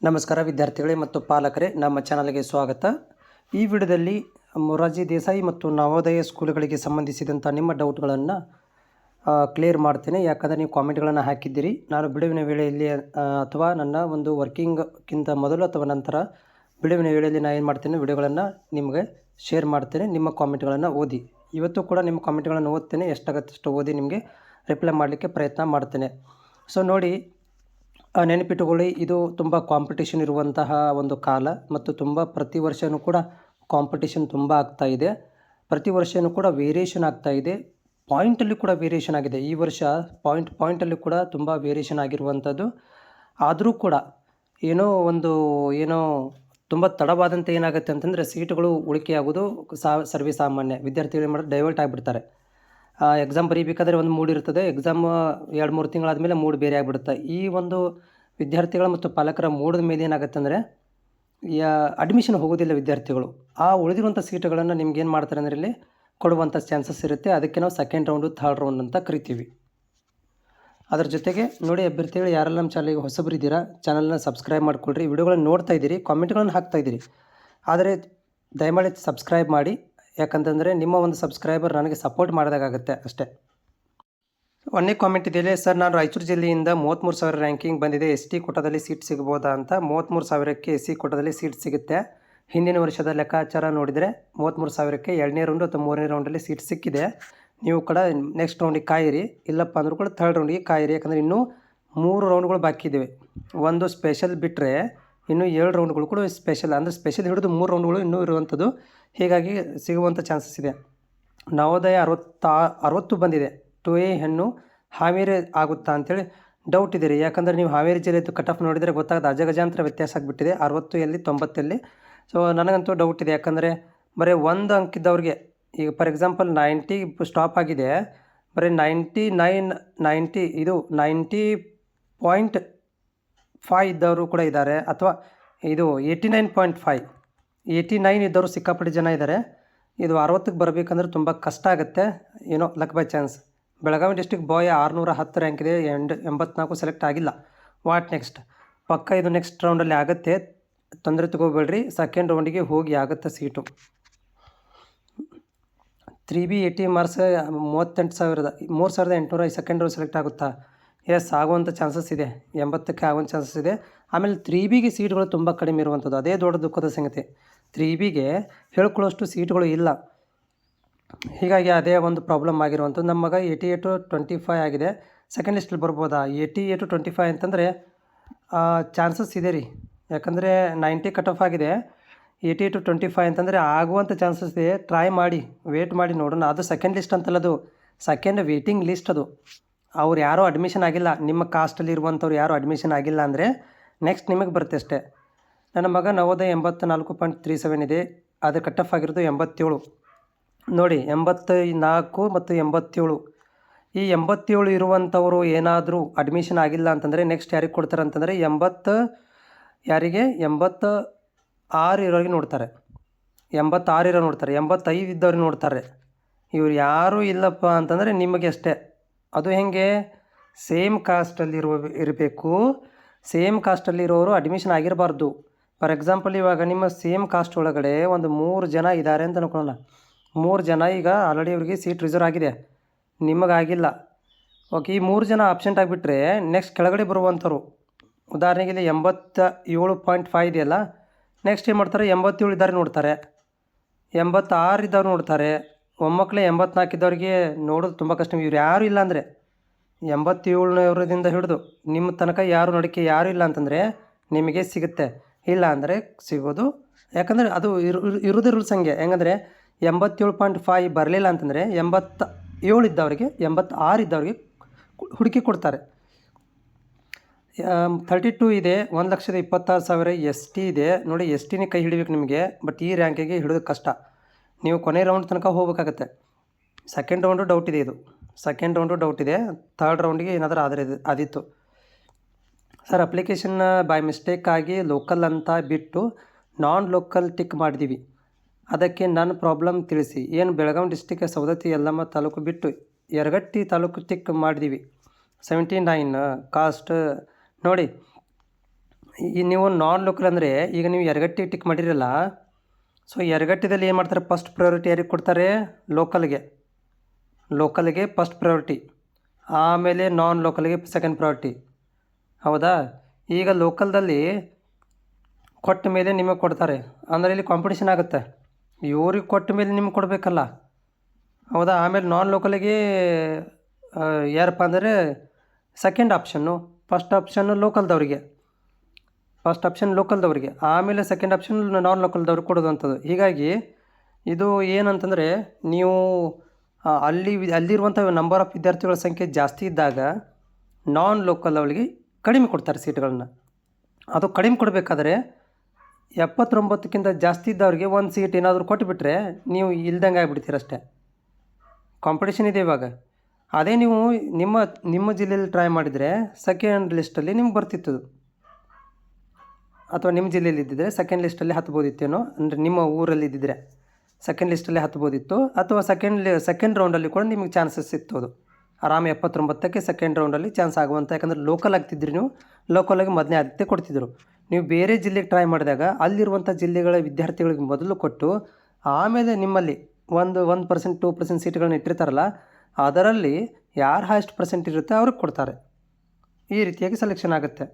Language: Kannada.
ನಮಸ್ಕಾರ ವಿದ್ಯಾರ್ಥಿಗಳೇ ಮತ್ತು ಪಾಲಕರೇ, ನಮ್ಮ ಚಾನಲ್ಗೆ ಸ್ವಾಗತ. ಈ ವಿಡಿಯೋದಲ್ಲಿ ಮೊರಾರ್ಜಿ ದೇಸಾಯಿ ಮತ್ತು ನವೋದಯ ಸ್ಕೂಲ್ಗಳಿಗೆ ಸಂಬಂಧಿಸಿದಂಥ ನಿಮ್ಮ ಡೌಟ್ಗಳನ್ನು ಕ್ಲಿಯರ್ ಮಾಡ್ತೇನೆ. ಯಾಕಂದರೆ ನೀವು ಕಾಮೆಂಟ್ಗಳನ್ನು ಹಾಕಿದ್ದೀರಿ. ನಾನು ಬಿಡುವಿನ ವೇಳೆಯಲ್ಲಿ ಅಥವಾ ನನ್ನ ಒಂದು ವರ್ಕಿಂಗ್ಗಿಂತ ಮೊದಲು ಅಥವಾ ನಂತರ ಬಿಡುವಿನ ವೇಳೆಯಲ್ಲಿ ನಾನು ಏನು ಮಾಡ್ತೇನೆ, ವಿಡಿಯೋಗಳನ್ನು ನಿಮಗೆ ಶೇರ್ ಮಾಡ್ತೇನೆ. ನಿಮ್ಮ ಕಾಮೆಂಟ್ಗಳನ್ನು ಓದಿ. ಇವತ್ತು ಕೂಡ ನಿಮ್ಮ ಕಾಮೆಂಟ್ಗಳನ್ನು ಓದ್ತೇನೆ. ಎಷ್ಟಾಗತ್ತೆ ಅಷ್ಟು ಓದಿ ನಿಮಗೆ ರಿಪ್ಲೈ ಮಾಡಲಿಕ್ಕೆ ಪ್ರಯತ್ನ ಮಾಡ್ತೇನೆ. ಸೊ ನೋಡಿ, ನೆನಪಿಟ್ಟುಕೊಳ್ಳಿ, ಇದು ತುಂಬ ಕಾಂಪಿಟೇಷನ್ ಇರುವಂತಹ ಒಂದು ಕಾಲ ಮತ್ತು ತುಂಬ ಪ್ರತಿ ವರ್ಷವೂ ಕೂಡ ಕಾಂಪಿಟೇಷನ್ ತುಂಬ ಆಗ್ತಾಯಿದೆ. ಪ್ರತಿ ವರ್ಷವೂ ಕೂಡ ವೇರಿಯೇಷನ್ ಆಗ್ತಾಯಿದೆ. ಪಾಯಿಂಟಲ್ಲಿ ಕೂಡ ವೇರಿಯೇಷನ್ ಆಗಿದೆ. ಈ ವರ್ಷ ಪಾಯಿಂಟಲ್ಲಿ ಕೂಡ ತುಂಬ ವೇರಿಯೇಷನ್ ಆಗಿರುವಂಥದ್ದು. ಆದರೂ ಕೂಡ ಏನೋ ತುಂಬ ತಡವಾದಂತೆ ಏನಾಗುತ್ತೆ ಅಂತಂದರೆ ಸೀಟುಗಳು ಉಳಿಕೆಯಾಗೋದು ಸರ್ವೇ ಸಾಮಾನ್ಯ. ವಿದ್ಯಾರ್ಥಿಗಳು ಏನು ಮಾಡೋದು, ಡೈವರ್ಟ್ ಆಗಿಬಿಡ್ತಾರೆ. ಎಕ್ಸಾಮ್ ಬರೀಬೇಕಾದ್ರೆ ಒಂದು ಮೂಡ್ ಇರ್ತದೆ, ಎಕ್ಸಾಮ್ 2-3 ತಿಂಗಳಾದಮೇಲೆ ಮೂಡ್ ಬೇರೆ ಆಗಿಬಿಡುತ್ತೆ. ಈ ಒಂದು ವಿದ್ಯಾರ್ಥಿಗಳ ಮತ್ತು ಪಾಲಕರ ಮೂಡದ ಮೇಲೆ ಏನಾಗುತ್ತೆ ಅಂದರೆ ಅಡ್ಮಿಷನ್ ಹೋಗೋದಿಲ್ಲ ವಿದ್ಯಾರ್ಥಿಗಳು. ಆ ಉಳಿದಿರುವಂಥ ಸೀಟುಗಳನ್ನು ನಿಮ್ಗೆ ಏನು ಮಾಡ್ತಾರೆ ಅಂದರೆ ಇಲ್ಲಿ ಕೊಡುವಂಥ ಚಾನ್ಸಸ್ ಇರುತ್ತೆ. ಅದಕ್ಕೆ ನಾವು ಸೆಕೆಂಡ್ ರೌಂಡು, ಥರ್ಡ್ ರೌಂಡ್ ಅಂತ ಕರಿತೀವಿ. ಅದರ ಜೊತೆಗೆ ನೋಡಿ, ಅಭ್ಯರ್ಥಿಗಳು ಯಾರೆಲ್ಲ ನಮ್ಮ ಚಾನಲ್ಗೆ ಹೊಸಬರಿದ್ದೀರಾ, ಚಾನಲ್ನ ಸಬ್ಸ್ಕ್ರೈಬ್ ಮಾಡ್ಕೊಳ್ರಿ. ವಿಡಿಯೋಗಳನ್ನು ನೋಡ್ತಾ ಇದ್ದೀರಿ, ಕಾಮೆಂಟ್ಗಳನ್ನು ಹಾಕ್ತಾ ಇದ್ದೀರಿ, ಆದರೆ ದಯಮಾಡಿ ಸಬ್ಸ್ಕ್ರೈಬ್ ಮಾಡಿ. ಯಾಕಂತಂದರೆ ನಿಮ್ಮ ಒಂದು ಸಬ್ಸ್ಕ್ರೈಬರ್ ನನಗೆ ಸಪೋರ್ಟ್ ಮಾಡಿದಾಗುತ್ತೆ ಅಷ್ಟೇ. ಒಂದೇ ಕಾಮೆಂಟ್ ಇದೆಯಲ್ಲ, ಸರ್ ನಾನು ರಾಯಚೂರು ಜಿಲ್ಲೆಯಿಂದ 33,000 ರ್ಯಾಂಕಿಂಗ್ ಬಂದಿದೆ, ST ಕೋಟಾದಲ್ಲಿ ಸೀಟ್ ಸಿಗ್ಬೋದಾ ಅಂತ. 33,000ಕ್ಕೆ SC ಕೋಟಾದಲ್ಲಿ ಸೀಟ್ ಸಿಗುತ್ತೆ. ಹಿಂದಿನ ವರ್ಷದ ಲೆಕ್ಕಾಚಾರ ನೋಡಿದರೆ 33,000ಕ್ಕೆ 2ನೇ ರೌಂಡು ಅಥವಾ 3ನೇ ರೌಂಡಲ್ಲಿ ಸೀಟ್ ಸಿಕ್ಕಿದೆ. ನೀವು ಕೂಡ ನೆಕ್ಸ್ಟ್ ರೌಂಡಿಗೆ ಕಾಯಿರಿ, ಇಲ್ಲಪ್ಪ ಅಂದರೂ ಕೂಡ ಥರ್ಡ್ ರೌಂಡಿಗೆ ಕಾಯಿರಿ. ಯಾಕಂದರೆ ಇನ್ನೂ 3 ರೌಂಡ್ಗಳು ಬಾಕಿ ಇದ್ದಾವೆ. ಒಂದು ಸ್ಪೆಷಲ್ ಬಿಟ್ಟರೆ ಇನ್ನೂ 7 ರೌಂಡ್ಗಳು ಕೂಡ ಸ್ಪೆಷಲ್, ಅಂದರೆ ಸ್ಪೆಷಲ್ ಹಿಡಿದು 3 ರೌಂಡ್ಗಳು ಇನ್ನೂ ಇರುವಂಥದ್ದು. ಹೀಗಾಗಿ ಸಿಗುವಂಥ ಚಾನ್ಸಸ್ ಇದೆ. ನವೋದಯ 60 ಬಂದಿದೆ. 2A ಹೆಣ್ಣು ಹಾವೇರಿ ಆಗುತ್ತಾ ಅಂಥೇಳಿ ಡೌಟ್ ಇದೆ ರೀ. ಯಾಕಂದರೆ ನೀವು ಹಾವೇರಿ ಜಿಲ್ಲೆದು ಕಟ್ ಆಫ್ ನೋಡಿದರೆ ಗೊತ್ತಾಗುತ್ತೆ, ಅಜಗಜಾಂತರ ವ್ಯತ್ಯಾಸ ಆಗಿಬಿಟ್ಟಿದೆ 60 90. ಸೊ ನನಗಂತೂ ಡೌಟ್ ಇದೆ. ಯಾಕಂದರೆ ಬರೀ 1 ಅಂಕ ಇದ್ದವ್ರಿಗೆ, ಈಗ ಫಾರ್ ಎಕ್ಸಾಂಪಲ್ 90 ಸ್ಟಾಪ್ ಆಗಿದೆ, ಬರೀ 90.5 ಇದ್ದವರು ಕೂಡ ಇದ್ದಾರೆ, ಅಥವಾ ಇದು 89 ಇದ್ದವರು ಸಿಕ್ಕಾಪಟ್ಟೆ ಜನ ಇದ್ದಾರೆ. ಇದು 60ಕ್ಕೆ ಬರಬೇಕಂದ್ರೆ ತುಂಬ ಕಷ್ಟ ಆಗುತ್ತೆ. Luck by chance. Belagavi district boy 610 rank ಇದೆ, 84 ಸೆಲೆಕ್ಟ್ ಆಗಿಲ್ಲ. What next? ಪಕ್ಕ ಇದು ನೆಕ್ಸ್ಟ್ ರೌಂಡಲ್ಲಿ ಆಗುತ್ತೆ, ತೊಂದರೆ ತಗೋಬೇಡ್ರಿ. ಸೆಕೆಂಡ್ ರೌಂಡಿಗೆ ಹೋಗಿ ಆಗುತ್ತೆ seat. 3B 80 marks 38,800 second round select ಆಗುತ್ತಾ? ಎಸ್, ಆಗುವಂಥ ಚಾನ್ಸಸ್ ಇದೆ. 80ಕ್ಕೆ ಆಗುವಂಥ ಚಾನ್ಸಸ್ ಇದೆ. ಆಮೇಲೆ 3Bಗೆ ಸೀಟ್ಗಳು ತುಂಬ ಕಡಿಮೆ ಇರುವಂಥದ್ದು, ಅದೇ ದೊಡ್ಡ ದುಃಖದ ಸಂಗತಿ. 3Bಗೆ ಹೇಳ್ಕೊಳ್ಳೋಷ್ಟು ಸೀಟ್ಗಳು ಇಲ್ಲ. ಹೀಗಾಗಿ ಅದೇ ಒಂದು ಪ್ರಾಬ್ಲಮ್ ಆಗಿರುವಂಥದ್ದು. ನಮ್ಮ ಮಗ 88-25 ಆಗಿದೆ, ಸೆಕೆಂಡ್ ಲಿಸ್ಟಲ್ಲಿ ಬರ್ಬೋದಾ? 88-25 ಅಂತಂದರೆ ಚಾನ್ಸಸ್ ಇದೆ ರೀ. ಯಾಕಂದರೆ 90 ಕಟ್ ಆಫ್ ಆಗಿದೆ, 88-25 ಅಂತಂದರೆ ಆಗುವಂಥ ಚಾನ್ಸಸ್ ಇದೆ. ಟ್ರೈ ಮಾಡಿ, ವೇಟ್ ಮಾಡಿ ನೋಡೋಣ. ಅದು ಸೆಕೆಂಡ್ ಲಿಸ್ಟ್ ಅಂತಲ್ಲ, ಅದು ಸೆಕೆಂಡ್ ವೇಟಿಂಗ್ ಲಿಸ್ಟ್. ಅದು ಅವ್ರು ಯಾರೂ ಅಡ್ಮಿಷನ್ ಆಗಿಲ್ಲ, ನಿಮ್ಮ ಕಾಸ್ಟಲ್ಲಿ ಇರುವಂಥವ್ರು ಯಾರೂ ಅಡ್ಮಿಷನ್ ಆಗಿಲ್ಲ ಅಂದರೆ ನೆಕ್ಸ್ಟ್ ನಿಮಗೆ ಬರುತ್ತೆ ಅಷ್ಟೇ. ನನ್ನ ಮಗ ನವೋದಯ 84.37 ಇದೆ, ಅದು ಕಟ್ ಆಫ್ ಆಗಿರೋದು 87. ನೋಡಿ, 84 ಮತ್ತು 87. ಈ 87 ಇರುವಂಥವರು ಏನಾದರೂ ಅಡ್ಮಿಷನ್ ಆಗಿಲ್ಲ ಅಂತಂದರೆ ನೆಕ್ಸ್ಟ್ ಯಾರಿಗೆ ಕೊಡ್ತಾರೆ ಅಂತಂದರೆ 86 ಇರೋರಿಗೆ ನೋಡ್ತಾರೆ, 86 ಇರೋ ನೋಡ್ತಾರೆ, 85 ಇದ್ದವ್ರಿಗೆ ನೋಡ್ತಾರೆ. ಇವ್ರು ಯಾರೂ ಇಲ್ಲಪ್ಪ ಅಂತಂದರೆ ನಿಮಗೆ ಅಷ್ಟೇ. ಅದು ಹೇಗೆ? ಸೇಮ್ ಕಾಸ್ಟಲ್ಲಿ ಇರಬೇಕು. ಸೇಮ್ ಕಾಸ್ಟಲ್ಲಿರೋರು ಅಡ್ಮಿಷನ್ ಆಗಿರಬಾರ್ದು. ಫಾರ್ ಎಕ್ಸಾಂಪಲ್, ಇವಾಗ ನಿಮ್ಮ ಸೇಮ್ ಕಾಸ್ಟ್ ಒಳಗಡೆ ಒಂದು 3 ಜನ ಇದ್ದಾರೆ ಅಂತ ಅನ್ಕೊಳ್ಳೋಣ. 3 ಜನ ಈಗ ಆಲ್ರೆಡಿ ಅವ್ರಿಗೆ ಸೀಟ್ ರಿಸರ್ವ್ ಆಗಿದೆ, ನಿಮಗಾಗಿಲ್ಲ. ಓಕೆ, ಈ 3 ಜನ ಆಬ್ಸೆಂಟ್ ಆಗಿಬಿಟ್ರೆ ನೆಕ್ಸ್ಟ್ ಕೆಳಗಡೆ ಬರುವಂಥವ್ರು, ಉದಾಹರಣೆಗೆ ಇಲ್ಲಿ 87.5 ಇದೆಯಲ್ಲ, ನೆಕ್ಸ್ಟ್ ಏನು ಮಾಡ್ತಾರೆ, 87 ಇದ್ದಾರೆ ನೋಡ್ತಾರೆ, 86 ಇದ್ದವ್ರು ನೋಡ್ತಾರೆ. ಒಮ್ಮಕ್ಕಳೇ 84 ಇದ್ದವ್ರಿಗೆ ನೋಡೋದು ತುಂಬ ಕಷ್ಟ. ಇವ್ರು ಯಾರೂ ಇಲ್ಲ ಅಂದರೆ 87ರಿಂದ ಹಿಡಿದು ನಿಮ್ಮ ತನಕ ಯಾರು ನೋಡೋಕ್ಕೆ ಯಾರೂ ಇಲ್ಲ ಅಂತಂದರೆ ನಿಮಗೆ ಸಿಗುತ್ತೆ, ಇಲ್ಲ ಅಂದರೆ ಸಿಗೋದು. ಯಾಕಂದರೆ ಅದು ಇರೋದೇ ರೂಲ್ಸ್ ಹಂಗೆ. ಹೆಂಗಂದರೆ 87.5 ಬರಲಿಲ್ಲ ಅಂತಂದರೆ 87 ಇದ್ದವ್ರಿಗೆ, 86 ಇದ್ದವ್ರಿಗೆ ಹುಡುಕಿ ಕೊಡ್ತಾರೆ. 32 ಇದೆ, 1,26,000 ST ಇದೆ. ನೋಡಿ, STನೇ ಕೈ ಹಿಡಿಬೇಕು ನಿಮಗೆ, ಬಟ್ ಈ ರ್ಯಾಂಕಿಗೆ ಹಿಡಿದು ಕಷ್ಟ. ನೀವು ಕೊನೆ ರೌಂಡ್ ತನಕ ಹೋಗ್ಬೇಕಾಗತ್ತೆ. ಸೆಕೆಂಡ್ ರೌಂಡು ಡೌಟ್ ಇದೆ, ಇದು ಸೆಕೆಂಡ್ ರೌಂಡು ಡೌಟ್ ಇದೆ. ಥರ್ಡ್ ರೌಂಡಿಗೆ ಏನಾದರೂ ಆದಿತ್ತು. ಸರ್, ಅಪ್ಲಿಕೇಶನ್ ಬೈ ಮಿಸ್ಟೇಕ್ ಆಗಿ ಲೋಕಲ್ ಅಂತ ಬಿಟ್ಟು ನಾನ್ ಲೋಕಲ್ ಟಿಕ್ ಮಾಡಿದ್ದೀವಿ, ಅದಕ್ಕೆ ನನ್ನ ಪ್ರಾಬ್ಲಮ್ ತಿಳಿಸಿ. ಏನು ಬೆಳಗಾವಿ ಡಿಸ್ಟಿಕ್ ಸವದತ್ತಿ ಯಲ್ಲಮ್ಮ ತಾಲೂಕು ಬಿಟ್ಟು ಯರಗಟ್ಟಿ ತಾಲೂಕು ಟಿಕ್ ಮಾಡಿದ್ದೀವಿ. 79 ಕಾಸ್ಟ್. ನೋಡಿ, ಈ ನೀವು ನಾನ್ ಲೋಕಲ್ ಅಂದರೆ ಈಗ ನೀವು ಯರಗಟ್ಟಿ ಟಿಕ್ ಮಾಡಿರಲ್ಲ, ಸೊ ಯರಗಟ್ಟಿದಲ್ಲಿ ಏನು ಮಾಡ್ತಾರೆ, ಫಸ್ಟ್ ಪ್ರಯಾರಿಟಿ ಯಾರಿಗೆ ಕೊಡ್ತಾರೆ, ಲೋಕಲ್ಗೆ ಫಸ್ಟ್ ಪ್ರಯಾರಿಟಿ, ಆಮೇಲೆ ನಾನ್ ಲೋಕಲ್ಗೆ ಸೆಕೆಂಡ್ ಪ್ರಯಾರಿಟಿ. ಹೌದಾ? ಈಗ ಲೋಕಲ್ದಲ್ಲಿ ಕೊಟ್ಟ ಮೇಲೆ ನಿಮಗೆ ಕೊಡ್ತಾರೆ, ಅಂದರೆ ಇಲ್ಲಿ ಕಾಂಪಿಟೇಷನ್ ಆಗುತ್ತೆ, ಇವ್ರಿಗೆ ಕೊಟ್ಟ ಮೇಲೆ ನಿಮ್ಗೆ ಕೊಡಬೇಕಲ್ಲ. ಹೌದಾ? ಆಮೇಲೆ ನಾನ್ ಲೋಕಲಿಗೆ ಯಾರಪ್ಪ ಅಂದರೆ second option, first option first option ಲೋಕಲ್ದವ್ರಿಗೆ, ಆಮೇಲೆ ಸೆಕೆಂಡ್ ಆಪ್ಷನ್ ನಾನ್ ಲೋಕಲ್ದವ್ರಿಗೆ ಕೊಡೋದಂಥದ್ದು. ಹೀಗಾಗಿ ಇದು ಏನಂತಂದರೆ, ನೀವು ಅಲ್ಲಿರುವಂಥ ನಂಬರ್ ಆಫ್ ವಿದ್ಯಾರ್ಥಿಗಳ ಸಂಖ್ಯೆ ಜಾಸ್ತಿ ಇದ್ದಾಗ ನಾನ್ ಲೋಕಲ್ ಅವಳಿಗೆ ಕಡಿಮೆ ಕೊಡ್ತಾರೆ ಸೀಟ್ಗಳನ್ನ. ಅದು ಕಡಿಮೆ ಕೊಡಬೇಕಾದ್ರೆ 79ಕ್ಕಿಂತ ಜಾಸ್ತಿ ಇದ್ದವ್ರಿಗೆ ಒಂದು ಸೀಟ್ ಏನಾದರೂ ಕೊಟ್ಟುಬಿಟ್ರೆ ನೀವು ಇಲ್ದಂಗೆ ಆಗಿಬಿಡ್ತೀರಷ್ಟೇ. ಕಾಂಪಿಟೇಷನ್ ಇದೆ ಇವಾಗ. ಅದೇ ನೀವು ನಿಮ್ಮ ಜಿಲ್ಲೆಯಲ್ಲಿ ಟ್ರೈ ಮಾಡಿದರೆ ಸೆಕೆಂಡ್ ಲಿಸ್ಟಲ್ಲಿ ನಿಮ್ಗೆ ಬರ್ತಿತ್ತು, ಅಥವಾ ನಿಮ್ಮ ಜಿಲ್ಲೆಯಲ್ಲಿ ಇದ್ದಿದ್ದರೆ ಸೆಕೆಂಡ್ ಲಿಸ್ಟಲ್ಲಿ ಹತ್ಬೋದಿತ್ತೇನೋ, ಅಂದರೆ ನಿಮ್ಮ ಊರಲ್ಲಿ ಇದ್ದಿದ್ದರೆ ಸೆಕೆಂಡ್ ಲಿಸ್ಟಲ್ಲಿ ಹತ್ಬೋದಿತ್ತು, ಅಥವಾ ಸೆಕೆಂಡ್ ರೌಂಡಲ್ಲಿ ಕೂಡ ನಿಮಗೆ ಚಾನ್ಸಸ್ ಇತ್ತು. ಅದು ಆರಾಮ 79ಕ್ಕೆ ಸೆಕೆಂಡ್ ರೌಂಡಲ್ಲಿ ಚಾನ್ಸ್ ಆಗುವಂಥ, ಯಾಕಂದರೆ ಲೋಕಲ್ ಆಗ್ತಿದ್ರಿ ನೀವು, ಲೋಕಲಾಗಿ ಮೊದಲನೇ ಆದ್ಯತೆ ಕೊಡ್ತಿದ್ರು. ನೀವು ಬೇರೆ ಜಿಲ್ಲೆಗೆ ಟ್ರೈ ಮಾಡಿದಾಗ ಅಲ್ಲಿರುವಂಥ ಜಿಲ್ಲೆಗಳ ವಿದ್ಯಾರ್ಥಿಗಳಿಗೆ ಮೊದಲು ಕೊಟ್ಟು ಆಮೇಲೆ ನಿಮ್ಮಲ್ಲಿ 1% 2% ಸೀಟ್ಗಳನ್ನ ಇಟ್ಟಿರ್ತಾರಲ್ಲ, ಅದರಲ್ಲಿ ಯಾರು ಹೈಯೆಸ್ಟ್ ಪರ್ಸೆಂಟ್ ಇರುತ್ತೆ ಅವ್ರಿಗೆ ಕೊಡ್ತಾರೆ. ಈ ರೀತಿಯಾಗಿ ಸೆಲೆಕ್ಷನ್ ಆಗುತ್ತೆ.